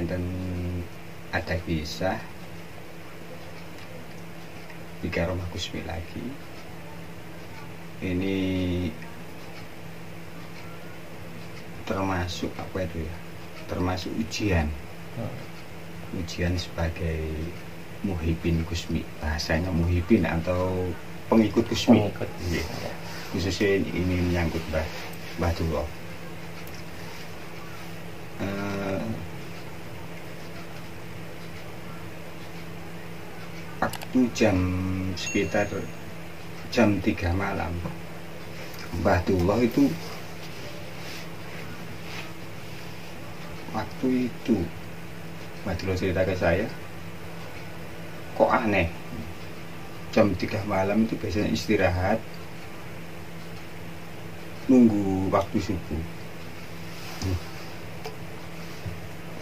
enten ada kisah di rumah Gusmi lagi. Ini termasuk apa itu ya? Termasuk ujian. Ujian sebagai muhibin Gusmi, bahasanya muhibin atau pengikut Gusmi. Pengikut. Ya. Khususnya ini menyangkut Mbah Dulo. Waktu sekitar jam 3 malam, Mbah Dulo itu waktu itu Mbah Dulo cerita ke saya, kok aneh, jam 3 malam itu biasanya istirahat nunggu waktu subuh.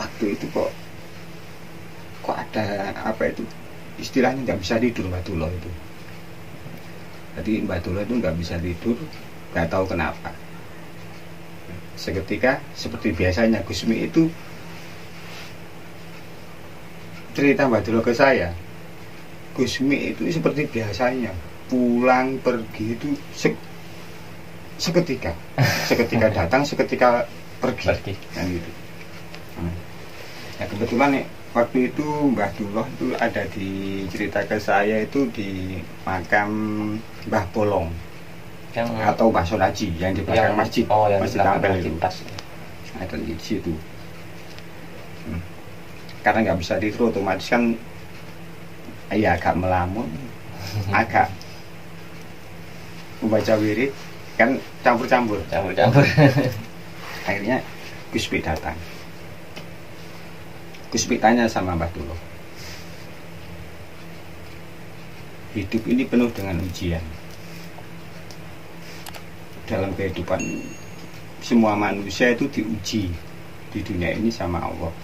Waktu itu kok ada apa itu istilahnya nggak bisa tidur Mbah Dulo itu. Jadi Mbah Dulo itu nggak bisa tidur, nggak tahu kenapa. Seketika seperti biasanya Gusmi itu cerita Mbah Dulo ke saya, Gusmi itu seperti biasanya pulang pergi itu seketika datang, seketika pergi. Kan gitu. Nah, kebetulan nih waktu itu Mbah Dulo itu ada di cerita ke saya itu di makam Mbah Bolong yang, atau Mbah Sonaji yang di belakang masjid. Yang Masjid Ampel itu. Ada di situ. Karena nggak bisa tidur, otomatis kan ya agak melamun, agak membaca wirid kan campur-campur. Akhirnya Gusmi datang. Gusmi tanya sama Mbah Dulo, hidup ini penuh dengan ujian. Dalam kehidupan semua manusia itu diuji di dunia ini sama Allah.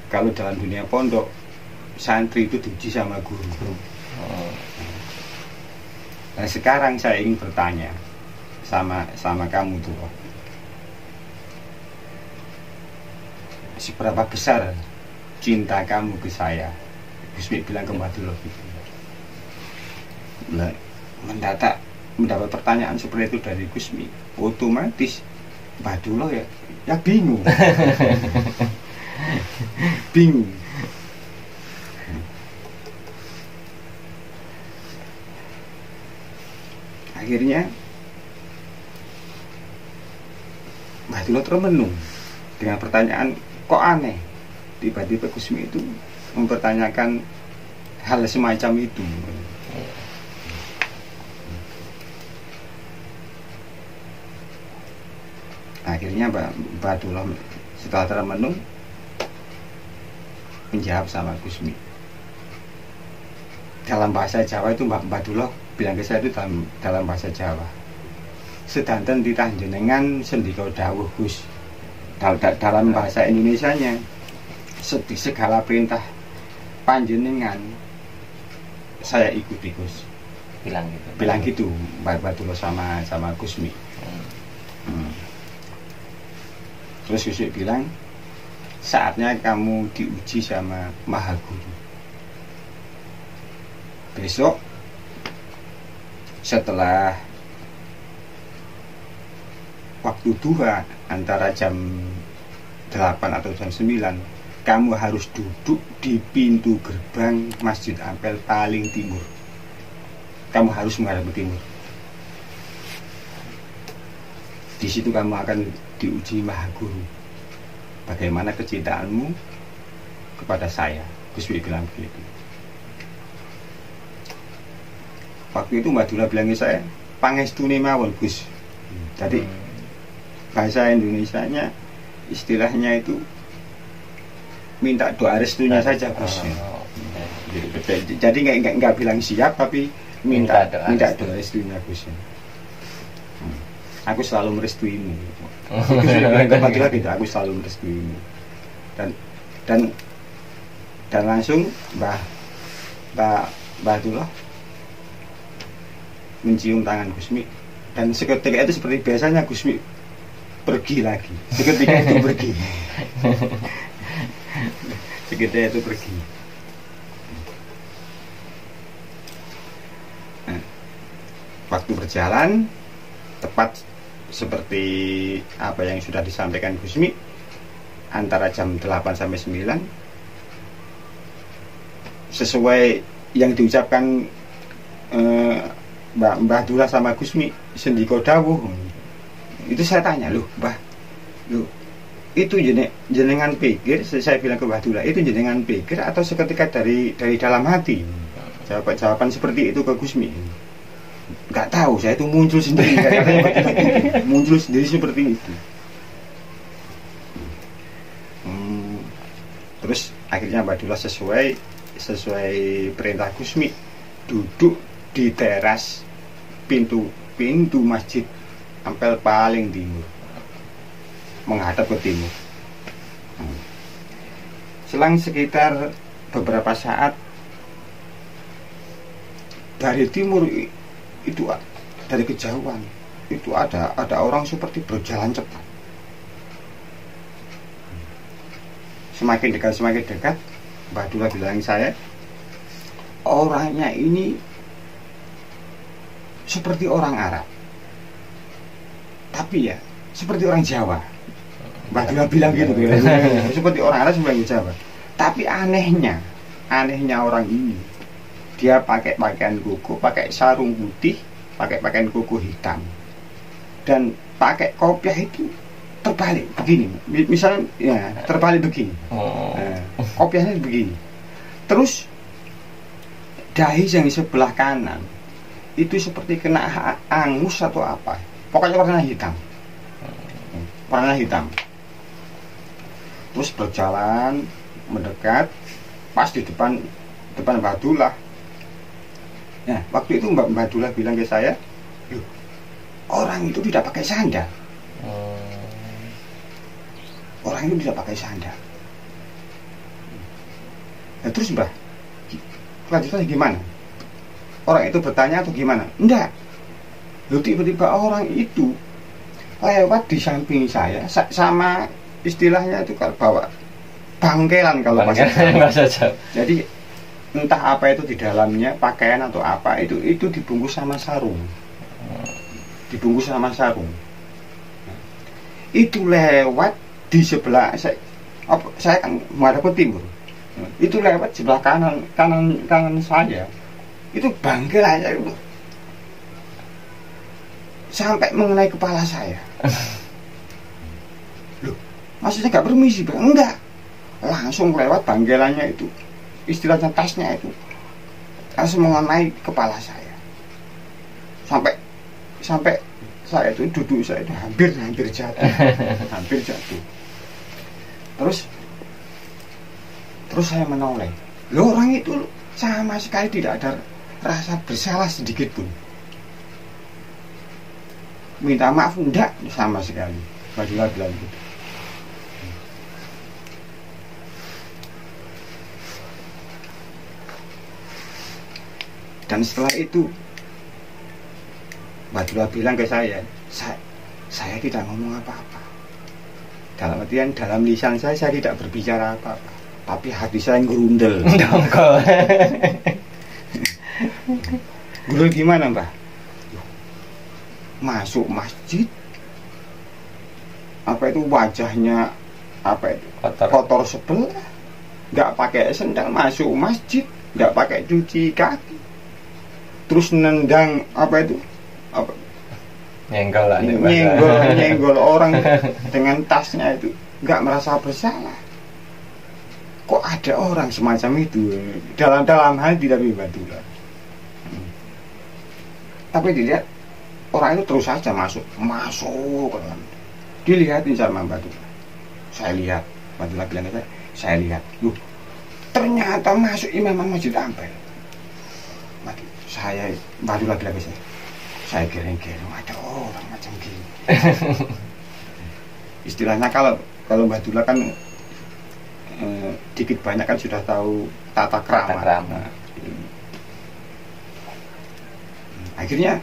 Kalau dalam dunia pondok, santri itu diuji sama guru. Nah, sekarang saya ingin bertanya sama kamu tuh, seberapa besar cinta kamu ke saya? Gusmi bilang ke Mbah Dulo gitu. Mendapat pertanyaan seperti itu dari Gusmi, otomatis Mbah Dulo ya bingung. Bingung. Akhirnya Mbah Dulo termenung dengan pertanyaan, kok aneh tiba-tiba Gusmi itu mempertanyakan hal semacam itu. Akhirnya Mbah Dulo setelah termenung menjawab sama Gusmi dalam bahasa Jawa itu. Mbah Dulo bilang ke saya itu dalam bahasa Jawa, sedanten titah jenengan sendika dawuh Gus. Dalam bahasa Indonesianya, segala perintah panjenengan saya ikuti Gus. Bilang gitu Mbah Dulo sama Gusmi. Terus Gusmi bilang, saatnya kamu diuji sama Maha Guru. Besok setelah waktu duha antara jam 8 atau jam 9, kamu harus duduk di pintu gerbang Masjid Ampel paling timur. Kamu harus menghadap ke timur. Di situ kamu akan diuji Maha Guru. Bagaimana kecintaanmu kepada saya? Gusmi bilang begitu. Waktu itu Mbah Dulo bilang ke saya, pangestune mawon Gus. Jadi bahasa Indonesianya istilahnya itu minta doa restunya saja Gus. Jadi nggak bilang siap, tapi minta doa restunya Gus. Aku selalu merestuimu. Mbah Dulo gitu, aku selalu merestuimu. Dan langsung Mbah Dulo mencium tangan Gusmi, dan seketika itu seperti biasanya Gusmi pergi lagi. Seketika itu pergi. Begitu itu pergi. Nah, waktu berjalan tepat seperti apa yang sudah disampaikan Gusmi, antara jam 8 sampai 9 sesuai yang diucapkan Mbah Dula sama Gusmi sendiko dawuh. Itu saya tanya, loh Mbah, loh itu jenengan pikir, saya bilang ke Mbah Dula, itu jenengan pikir atau seketika dari dalam hati? Jawaban seperti itu ke Gusmi. Nggak tahu, saya itu muncul sendiri. Muncul sendiri seperti itu. Terus akhirnya Mbah Dula sesuai perintah Gusmi duduk di teras pintu masjid Ampel paling timur, menghadap ke timur. Selang sekitar beberapa saat dari timur itu, dari kejauhan itu ada orang seperti berjalan cepat. Semakin dekat Mbah Dula bilang saya, orangnya ini seperti orang Arab, tapi ya seperti orang Jawa. Mbah Dula bilang gitu, seperti orang Arab, seperti Jawa. Tapi anehnya orang ini, dia pakai pakaian koko, pakai sarung putih, pakai pakaian koko hitam, dan pakai kopiah itu terbalik begini. Misalnya ya terbalik begini. Kopiahnya begini. Terus dahi yang di sebelah kanan itu seperti kena angus atau apa. Pokoknya warna hitam. Warna hitam. Terus berjalan mendekat pas di depan Mbah Dula. Nah, waktu itu Mbah Dula bilang ke saya, loh, orang itu tidak pakai sandal. Orang itu tidak pakai sandal. Nah, terus Mbah, kelanjutannya gimana? Orang itu bertanya atau gimana? Enggak. Lalu tiba-tiba orang itu lewat di samping saya, sama istilahnya itu kalau bawa bangkelan kalau bahasa Jawa. Jadi entah apa itu di dalamnya, pakaian atau apa, itu dibungkus sama sarung. Dibungkus sama sarung. Itu lewat di sebelah saya kan menghadap ke timur. Itu lewat sebelah kanan saya. Itu bangkelannya itu sampai mengenai kepala saya. Loh, maksudnya nggak permisi, Bang? Enggak. Langsung lewat bangkelannya itu, istilahnya tasnya itu, langsung mengenai kepala saya. Sampai saya itu duduk, saya itu hampir jatuh. Hampir jatuh. Terus saya menoleh. Loh, orang itu sama sekali tidak ada rasa bersalah sedikit pun. Minta maaf enggak sama sekali. Mbah Dula bilang gitu. Dan setelah itu Mbah Dula bilang ke saya tidak ngomong apa-apa. Dalam artian, dalam lisan saya tidak berbicara apa-apa, tapi hati saya ngerundel. Guru gimana, Mbah? Masuk masjid, apa itu wajahnya apa itu kotor sebelah, nggak pakai sendal, masuk masjid nggak pakai cuci kaki, terus nendang apa itu apa, nyenggol orang dengan tasnya itu, nggak merasa bersalah. Kok ada orang semacam itu dalam hati dari Mbah Dula. Tapi dilihat orang itu terus saja masuk ke dalam. Dilihatin sama Mbah Dula. Saya lihat, Mbah Dula bilang ke saya lihat, loh, ternyata masuk imam Masjid Ampel. Mbah Dula bilang ke saya gereng-gereng ada orang macam gini. Istilahnya kalau Mbah Dula kan dikit banyak kan sudah tahu tata krama. Akhirnya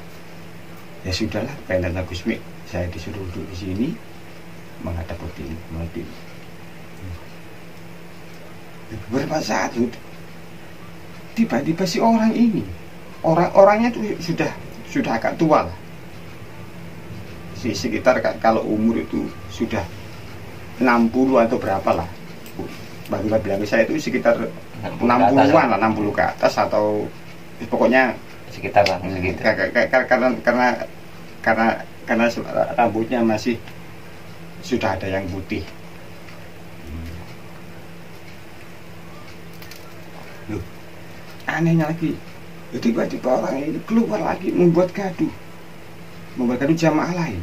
ya sudahlah, pengen Gusmi, saya disuruh duduk di sini menghadap ke timur. Beberapa saat tiba-tiba si orang ini, orangnya itu sudah agak tua lah, sekitar kalau umur itu sudah 60 atau berapa lah. Barulah bilang ke saya itu sekitar 60-an lah, 60 ke atas atau pokoknya sekitar lah segitu. Karena rambutnya masih sudah ada yang putih. Loh, anehnya lagi, tiba-tiba orang ini keluar lagi membuat gaduh jamaah lain.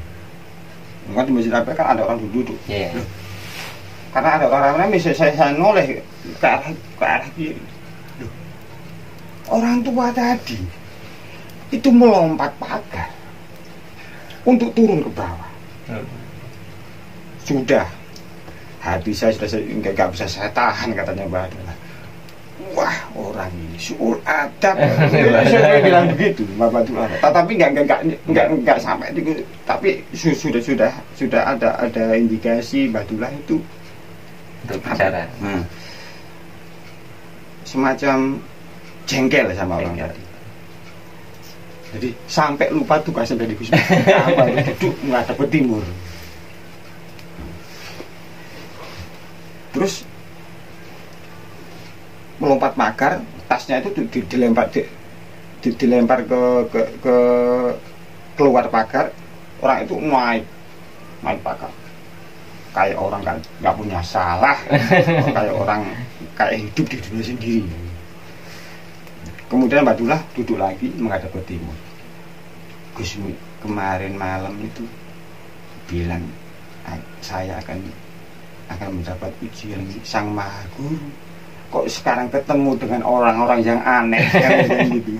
Kan di masjid Nabawi kan ada orang duduk. Yeah. Loh, karena ada orang lain, saya noleh ke arah kiri. Loh, orang tua tadi itu melompat pagar untuk turun ke bawah. Sudah, hati saya sudah nggak bisa saya tahan, katanya Mbak Adela. Wah, orang ini suul adab. Saya bilang begitu, Mbak Badula. Tapi nggak sampai itu. Tapi sudah ada indikasi Badula itu untuk bicara. Semacam jengkel sama orang tadi. Jadi sampai lupa tugasnya dari Gus Apa duduk menghadap ke timur. Terus melompat pagar, tasnya itu dilempar ke keluar pagar. Orang itu naik pagar kayak orang kan nggak punya salah, kayak orang kayak hidup di dunia sendiri. Kemudian Mbak Dullah duduk lagi menghadap ke timur. Gusmi kemarin malam itu bilang saya akan mendapat ujian Sang Maha Guru. Kok sekarang ketemu dengan orang-orang yang aneh yang gitu.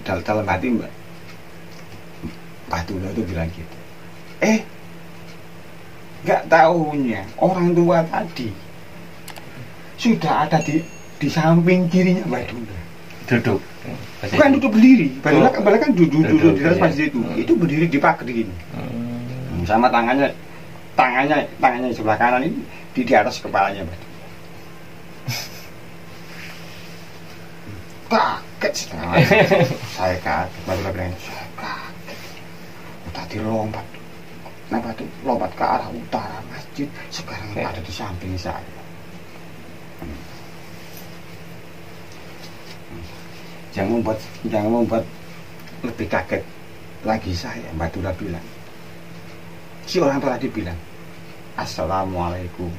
Dalam hati Mbak Dullah itu bilang gitu. Nggak tahunya orang tua tadi sudah ada di samping kirinya Mbak Dullah. Duduk. Bukan duduk berdiri. Mbak Dullah kan duduk di atas masjid itu. Itu berdiri di pagar gini. Sama tangannya sebelah kanan ini di atas kepalanya Mbak Dullah. Kaget saya kaget. Mbak Dullah bilang saya kaget. Tadi lompat. Kenapa tuh lompat ke arah utara masjid, sekarang ada di samping saya. Jangan membuat lebih kaget lagi saya. Mbak Dullah bilang, si orang tua tadi bilang Assalamualaikum,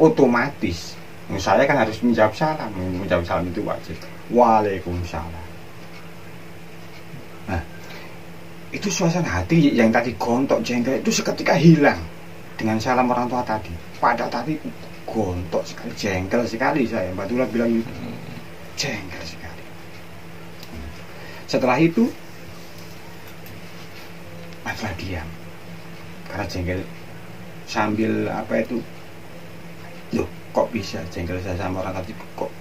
otomatis saya kan harus menjawab salam. Menjawab salam itu wajib. Waalaikumsalam. Nah, itu suasana hati yang tadi gontok jengkel itu seketika hilang dengan salam orang tua tadi. Padahal tadi gontok sekali, jengkel sekali saya. Mbak Dullah bilang itu jengkel sekali. Setelah itu masalah diam karena jengkel, sambil apa itu, loh kok bisa jengkel saya sama orang tadi, kok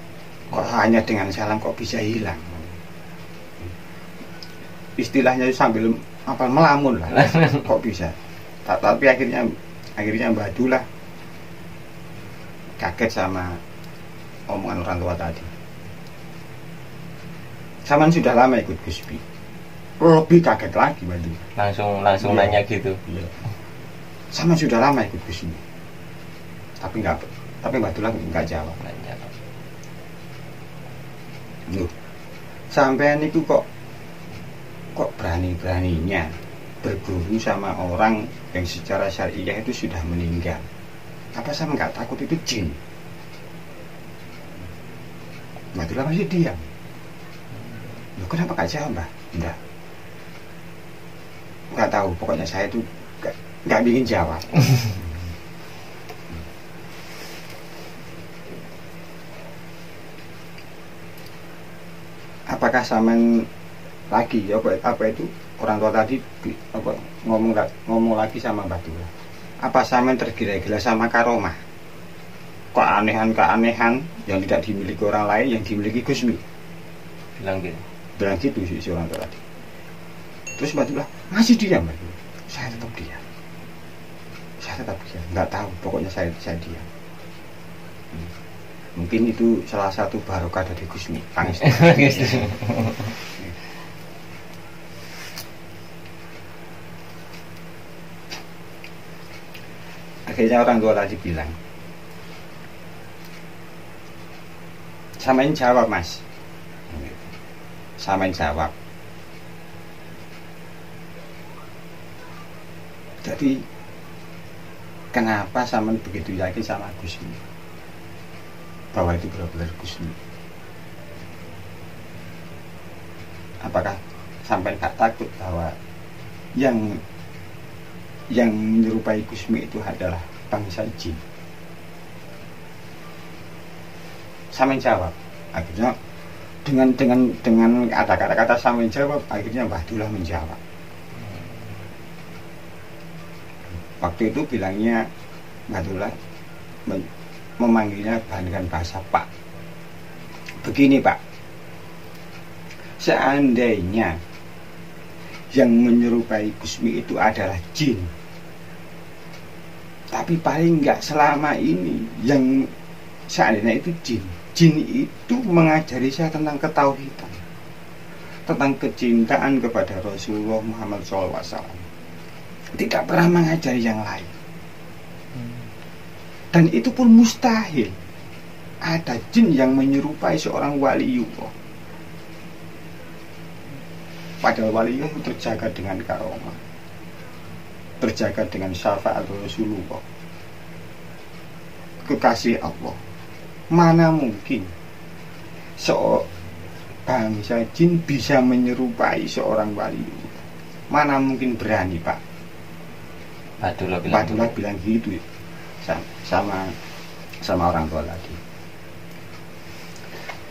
hanya dengan salam kok bisa hilang. Istilahnya sambil melamun lah, kok bisa. Tapi akhirnya Mbak Dullah kaget sama omongan orang tua tadi. Saman sudah lama ikut Gusmi, lebih kaget lagi Mbak Dullah. Langsung ya, nanya gitu. Iya. Saman sudah lama ikut Gusmi, tapi Mbak Dullah nggak jawab. Loh, sampean itu kok berani-beraninya berguru sama orang yang secara syariah itu sudah meninggal? Apa sama nggak takut itu jin? Mbak Dullah masih diam. Loh, kenapa nggak jawab Mbak? Nggak tahu, pokoknya saya itu nggak ingin jawab. Apakah saman lagi apa itu orang tua tadi ngomong lagi sama Mbak Dullah? Apa saman tergila-gila sama karomah, keanehan yang tidak dimiliki orang lain yang dimiliki Gusmi? Bilang gitu. Bilang gitu si orang tua tadi. Terus Mbak Dula masih diam. Saya tetap diam. Nggak tahu, pokoknya saya diam. Mungkin itu salah satu barokah dari Gusmi. Tangis. Akhirnya orang tua tadi bilang, samain jawab mas, samain jawab. Jadi kenapa samain begitu yakin sama Gusmi bahwa itu benar-benar Gusmi? Apakah sampai tak takut bahwa yang menyerupai Gusmi itu adalah bangsa jin? Samain jawab. Akhirnya dengan ada kata-kata samain jawab, akhirnya Mbah Dullah menjawab. Waktu itu bilangnya Mbah Dullah memanggilnya dengan bahasa Pak. Begini Pak, seandainya yang menyerupai Gusmi itu adalah jin, tapi paling enggak selama ini yang seandainya itu jin itu mengajari saya tentang ketauhidan, tentang kecintaan kepada Rasulullah Muhammad SAW. Tidak pernah mengajari yang lain. Dan itu pun mustahil ada jin yang menyerupai seorang waliullah. Padahal waliullah itu terjaga dengan karomah, terjaga dengan syafaat Rasulullah, kekasih Allah. Mana mungkin bangsa jin bisa menyerupai seorang waliullah? Mana mungkin berani Pak? Pak Dullah bilang gitu sama orang tua lagi.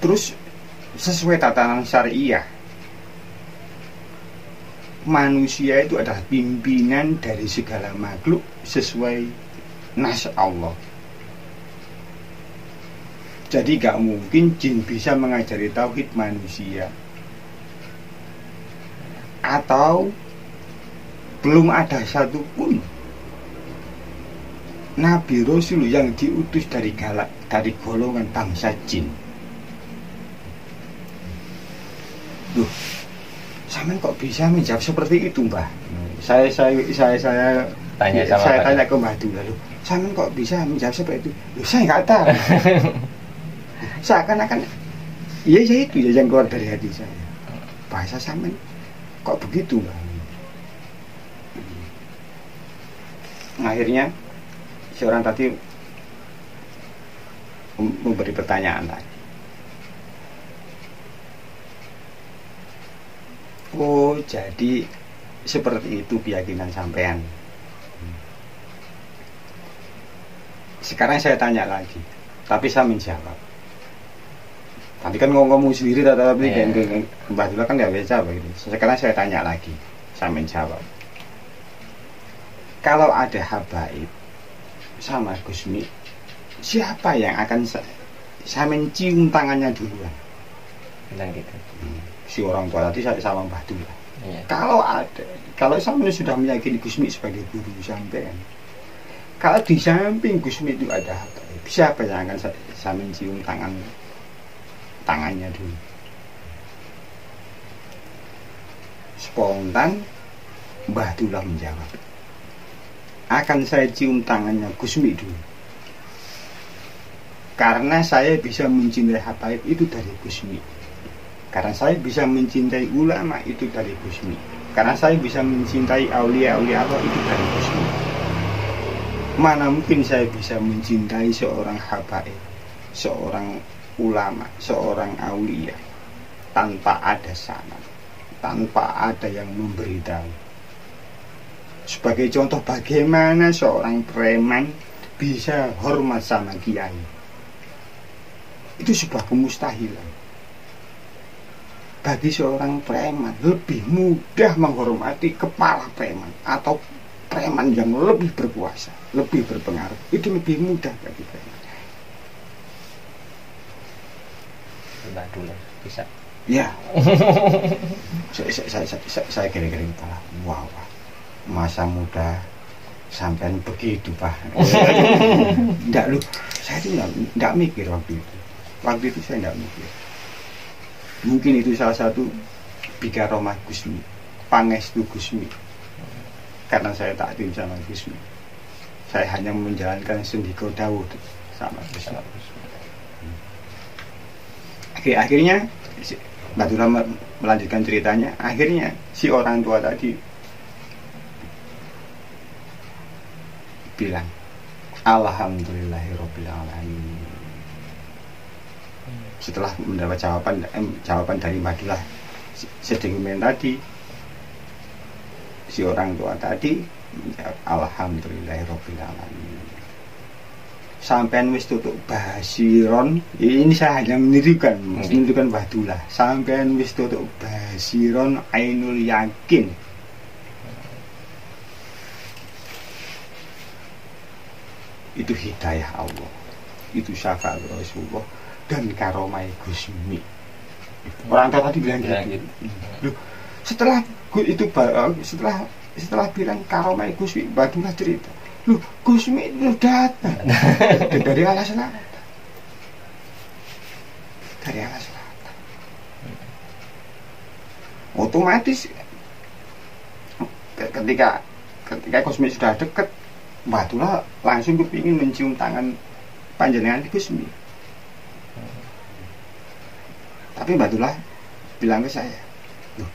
Terus sesuai tatanan syariah, manusia itu adalah pimpinan dari segala makhluk sesuai nas Allah. Jadi gak mungkin jin bisa mengajari tauhid manusia, atau belum ada satupun Nabi Rasul yang diutus dari golongan bangsa jin. Loh, sampean kok bisa menjawab seperti itu, Mbah? Saya tanya ke Mbah Dullah, loh, sampean kok bisa menjawab seperti itu? Loh, saya nggak tahu. Seakan-akan ya itu ya yang keluar dari hati saya. Bahasa sampean kok begitu, Mbah? Akhirnya seorang tadi memberi pertanyaan lagi. Oh, jadi seperti itu keyakinan sampean. Sekarang saya tanya lagi, tapi saya menjawab. Tadi kan ngomong sendiri, tapi Mbah Dullah kan nggak bisa begitu. Sekarang saya tanya lagi, saya menjawab. Kalau ada habaib sama Gusmi, siapa yang akan saya mencium tangannya duluan? Bilang gitu. Si orang tua tadi saya sama Mbah Dullah. Iya. Kalau sampean sudah meyakini Gusmi sebagai guru sampean, kalau di samping Gusmi itu ada habaib, siapa yang akan saya mencium tangannya dulu? Spontan Mbah Dullah menjawab, akan saya cium tangannya Gusmi dulu, karena saya bisa mencintai habaib itu dari Gusmi, karena saya bisa mencintai ulama itu dari Gusmi, karena saya bisa mencintai aulia-aulia Allah itu dari Gusmi. Mana mungkin saya bisa mencintai seorang habaib, seorang ulama, seorang aulia tanpa ada sanad, tanpa ada yang memberitahu. Sebagai contoh, bagaimana seorang preman bisa hormat sama kiai? Itu sebuah kemustahilan. Bagi seorang preman lebih mudah menghormati kepala preman atau preman yang lebih berkuasa, lebih berpengaruh. Itu lebih mudah bagi preman. Mbah Dullah bisa Ya. Saya kira-kira kepala. Wow, Pak. Masa muda sampean begitu, Pak. Enggak lu. Saya itu enggak mikir waktu itu. Waktu itu saya enggak mikir. Mungkin itu salah satu bikaromah Gusmi, pangestu Gusmi. Karena saya takdim sama Gusmi. Saya hanya menjalankan sendiko dawuh sama Gusmi. Akhirnya Batura melanjutkan ceritanya. Akhirnya si orang tua tadi bilang, Alhamdulillahirabbil alamin. Setelah mendapat jawaban dari Madura sedemikian tadi, si orang tua tadi menjawab, Alhamdulillahirabbil alamin. Sampean wis tutuk basiron, ini saya hanya menirukan Bahdullah. Sampean wis tutuk basiron ainul yakin. Itu hidayah Allah, itu syafaat Rasulullah dan karomai Gusmi. Orang tua tadi bilang gitu. Loh, setelah bilang karomai Gusmi, Bahdullah cerita, loh, Gusmi itu datang dari arah selatan. Dari arah selatan. Otomatis ketika Gusmi sudah dekat, Bahdullah langsung kepingin mencium tangan panjenengan Gusmi. Tapi Bahdullah bilang ke saya, loh,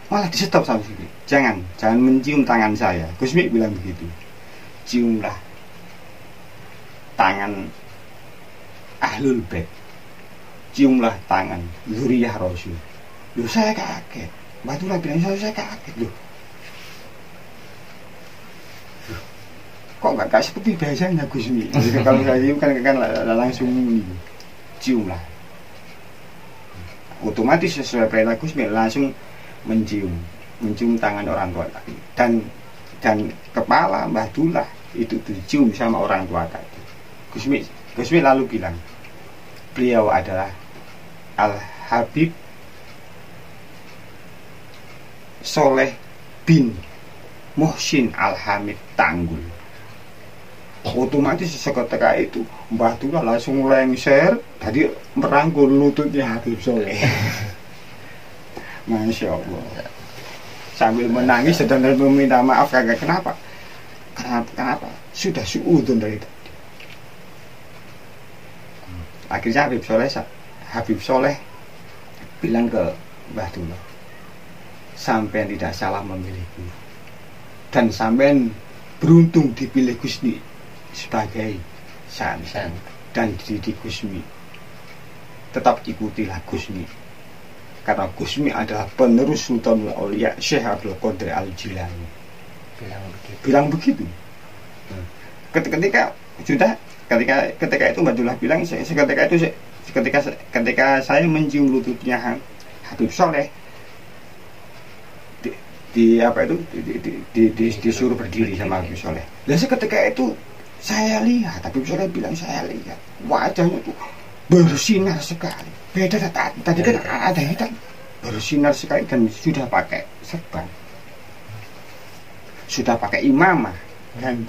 malah di stop sama sini. Jangan mencium tangan saya. Gusmi bilang begitu. Ciumlah tangan Ahlul Bait. Ciumlah tangan zuriyah Rasul. Loh, saya kaget. Bahdullah bilang saya kaget. Loh, kok nggak seperti biasanya Gusmi? Jadi kalau saya cium kan langsung ciumlah. Otomatis sesuai perintah Gusmi langsung mencium tangan orang tua tadi, dan kepala Bahdullah itu dicium sama orang tua tadi. Gusmi lalu bilang, beliau adalah Al-Habib Soleh bin Muhsin Al-Hamid Tanggul. Otomatis seketika itu Bahdullah langsung lengser, tadi merangkul lututnya Habib Soleh. Masya Allah. Sambil menangis dan meminta maaf. Kenapa? Sudah suudun dari tadi. Akhirnya Habib Soleh bilang ke Bahdullah, sampean tidak salah memilih guru, dan sampean beruntung dipilih Gusmi sebagai santan dan dididik Gusmi. Tetap ikutilah Gusmi, karena Gusmi adalah penerus Sultanul Aulia Syekh Abdul Qadir Al-Jilani. Bilang begitu. Ketika itu Bahdullah bilang, ketika saya mencium lututnya Habib Soleh, disuruh berdiri sama Habib Soleh. Dan seketika itu saya lihat, Habib Soleh bilang saya lihat wajahnya itu bersinar sekali. Beda tadi kan ada hitam, bersinar sekali, dan sudah pakai serban, sudah pakai imamah, dan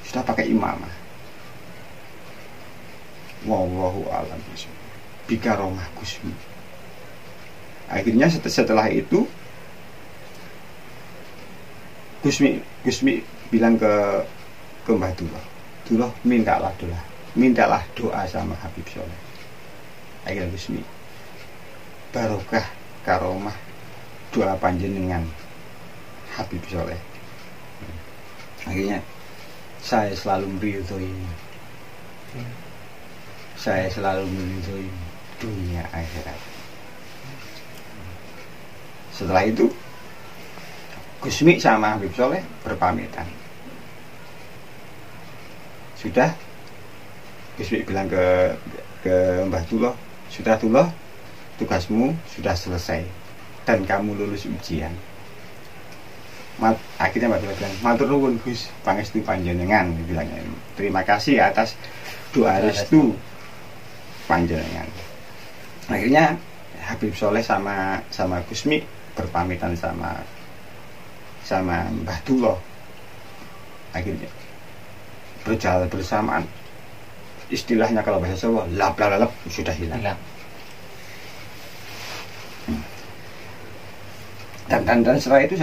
sudah pakai imamah. Wallahu a'lam bishawab. Bikaromah Gusmi. Akhirnya setelah itu Gusmi bilang ke Bahdullah, mintalah doa sama Habib Soleh. Akhirnya Gusmi, barokah karomah doa panjenengan Habib Soleh. Akhirnya saya selalu meridhoi, dunia akhirat. Setelah itu Gusmi sama Habib Soleh berpamitan. Sudah, Gusmi bilang ke Mbah Tullah, sudah Tullah, tugasmu sudah selesai dan kamu lulus ujian. Akhirnya Mbah Tullah bilang, matur nuwun Gus, pangestu panjenengan, bilangnya. Terima kasih atas doa restu panjenengan. Akhirnya Habib Soleh sama Gusmi berpamitan sama Mbah Duloh. Akhirnya berjalan bersamaan, istilahnya kalau bahasa Jawa lap sudah hilang. Dan setelah itu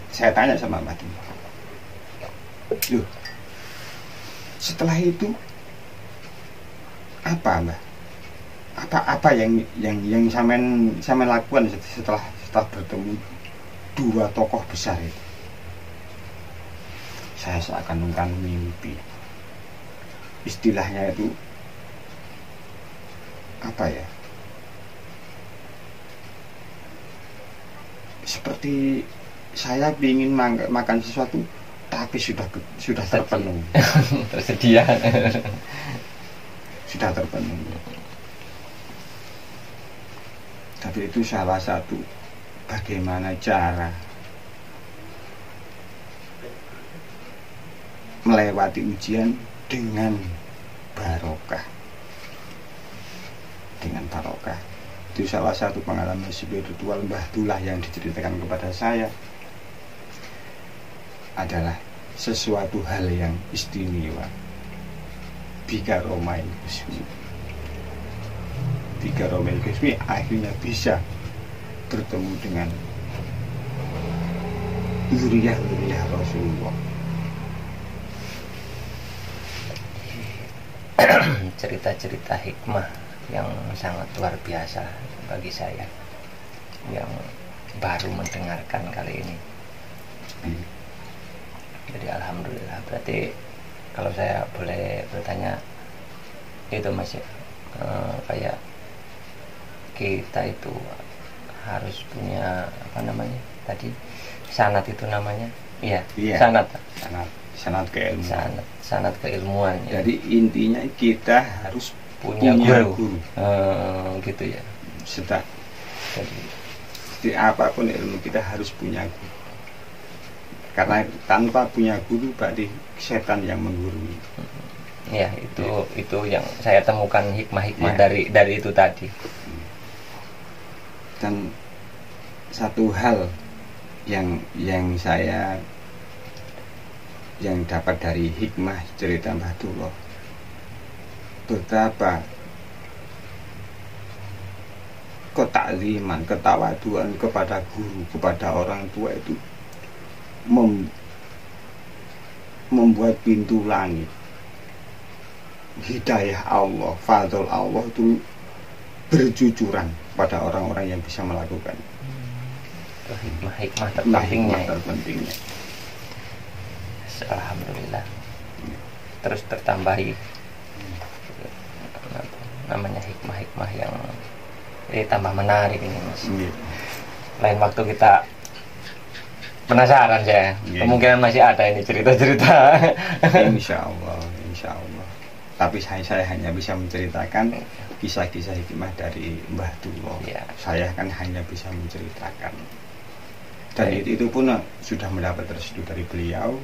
saya tanya sama Mbah Duloh, loh, setelah itu apa Mbah? Apa yang sampean lakukan setelah bertemu dua tokoh besar itu? Saya seakan-akan mimpi. Istilahnya itu apa ya? Seperti saya ingin makan sesuatu tapi sudah terpenuhi. Tersedia. Sudah terpenuhi. Tapi itu salah satu bagaimana cara melewati ujian dengan barokah. Itu salah satu pengalaman spiritual Mbah Duloh yang diceritakan kepada saya, adalah sesuatu hal yang istimewa. Bika Romain Gusmi akhirnya bisa bertemu dengan zuriyah Rasulullah. Cerita-cerita hikmah yang sangat luar biasa bagi saya yang baru mendengarkan kali ini. Jadi alhamdulillah, berarti kalau saya boleh bertanya itu Mas ya, kayak kita itu harus punya apa namanya tadi, sanad itu namanya, iya. sanad keilmuan. Sanad keilmuan ya. Jadi intinya kita harus punya guru. Gitu ya. Jadi apapun ilmu kita harus punya guru. Karena tanpa punya guru berarti setan yang menggurui. Ya, itu yang saya temukan hikmah-hikmah ya. dari itu tadi. Dan satu hal yang saya dapat dari hikmah cerita Mbah Duloh, betapa ketakliman, ketawaduan kepada guru, kepada orang tua itu membuat pintu langit hidayah Allah, fadl Allah itu berjujuran pada orang-orang yang bisa melakukan. Hikmah terpentingnya. Alhamdulillah. Terus tertambahi namanya hikmah yang tambah menarik ini Mas. Lain waktu kita penasaran saya. Kemungkinan masih ada ini cerita-cerita. Insya Allah. Tapi saya hanya bisa menceritakan kisah-kisah hikmah dari Mbah Duloh. Ya. Saya kan hanya bisa menceritakan. Dan itu pun sudah mendapat restu dari beliau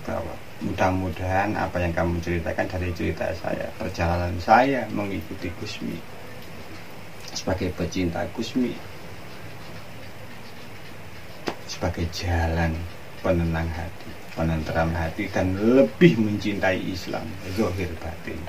bahwa mudah-mudahan apa yang kamu ceritakan dari cerita saya, perjalanan saya mengikuti Gusmi sebagai pecinta Gusmi, sebagai jalan penenang hati, penenteram hati, dan lebih mencintai Islam zahir batin.